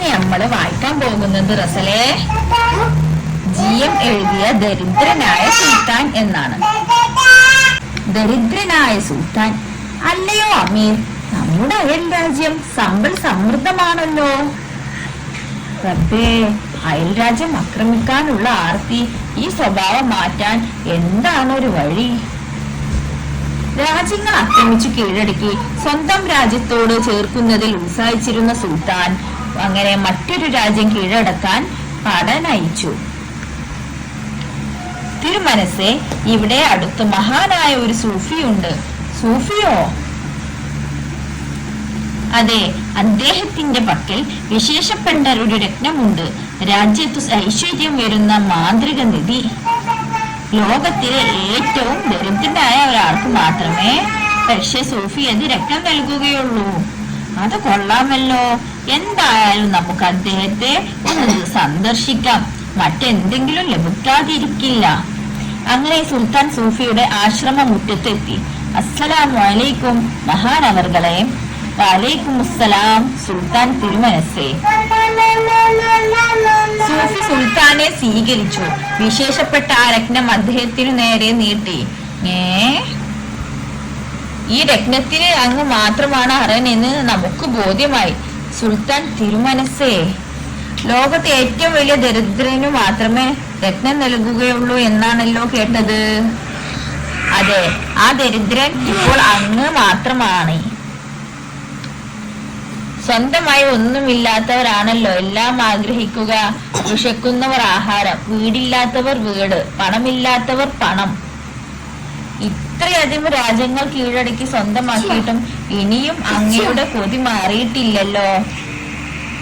ഇനി നമ്മള് വായിക്കാൻ പോകുന്നത് റസലേ GM എഴുതിയ ദരിദ്രനായ സുൽത്താൻ എന്നാണ്. ദരിദ്രനായ സുൽത്താൻ, അല്ലയോ അമീർ, നമ്മുടെ അയൽ രാജ്യം സമ്പൽ സമൃദ്ധമാണല്ലോ. റബ്ബേ, അയൽ രാജ്യം ആക്രമിക്കാനുള്ള ആർത്തി, ഈ സ്വഭാവം മാറ്റാൻ എന്താണൊരു വഴി? രാജ്യങ്ങൾ ആക്രമിച്ചു കീഴടക്കി സ്വന്തം രാജ്യത്തോട് ചേർക്കുന്നതിൽ ഉത്സാഹിച്ചിരുന്ന സുൽത്താൻ അങ്ങനെ മറ്റൊരു രാജ്യം കീഴടക്കാൻ പടനയിച്ചു. തിരുമനസ്സേ, ഇവിടെ അടുത്ത് മഹാനായ ഒരു സൂഫിയുണ്ട്. സൂഫിയോ? അതെ, അദ്ദേഹത്തിന്റെ പക്കൽ വിശേഷപ്പെട്ട ഒരു രത്നമുണ്ട്. രാജ്യത്തു ഐശ്വര്യം വരുന്ന മാന്ത്രിക നിധി. ലോകത്തിലെ ഏറ്റവും ദരിദ്രനായ ഒരാൾക്ക് മാത്രമേ പക്ഷെ സൂഫി അത് രത്നം നൽകുകയുള്ളൂ. അത് കൊള്ളാമല്ലോ. എന്തായാലും നമുക്ക് അദ്ദേഹത്തെ ഒന്ന് സന്ദർശിക്കാം. മറ്റെന്തെങ്കിലും ലഭിക്കാതിരിക്കില്ല. അങ്ങനെ സുൽത്താൻ സൂഫിയുടെ ആശ്രമ മുറ്റത്തെത്തി. അസ്സലാമു അലൈക്കും മഹാനവർകളെ. വലൈക്കും അസ്സലാം സുൽത്താൻ തിരുമനസ്സേ. സൂഫി സുൽത്താനെ സ്വീകരിച്ചു. വിശേഷപ്പെട്ട ആ രത്നം അദ്ദേഹത്തിനു നേരെ നീട്ടി. ഈ രത്നത്തിന് അങ്ങ് മാത്രമാണ് അർഹനെന്ന് നമുക്ക് ബോധ്യമായി. സുൽത്താൻ തിരുമനസ്സേ, ലോകത്തെ ഏറ്റവും വലിയ ദരിദ്രനു മാത്രമേ രത്നം നൽകുകയുള്ളൂ എന്നാണല്ലോ കേട്ടത്. അതെ, ആ ദരിദ്രൻ ഇപ്പോൾ അങ്ങ് മാത്രമാണ്. സ്വന്തമായി ഒന്നുമില്ലാത്തവരാണല്ലോ എല്ലാം ആഗ്രഹിക്കുക. വിശക്കുന്നവർ ആഹാരം, വീടില്ലാത്തവർ വീട്, പണമില്ലാത്തവർ പണം. ഇത്രയധികം രാജ്യങ്ങൾ കീഴടക്കി സ്വന്തമാക്കിയിട്ടും ഇനിയും അങ്ങയുടെ കൊതി മാറിയിട്ടില്ലല്ലോ.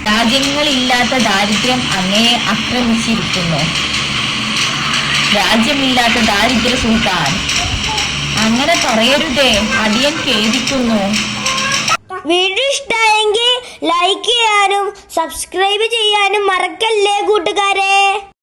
രാജ്യങ്ങളില്ലാത്ത ദാരിദ്ര്യം അങ്ങയെ ആക്രമിച്ചിരിക്കുന്നു. രാജ്യമില്ലാത്ത ദാരിദ്ര്യ സുൽത്താൻ, അങ്ങനെ പറയരുതേ, അടിയൻ ഖേദിക്കുന്നു. വീഡിയോ ഇഷ്ടമായെങ്കിൽ ലൈക്ക് ചെയ്യാനും സബ്സ്ക്രൈബ് ചെയ്യാനും മറക്കല്ലേ കൂട്ടുകാരെ.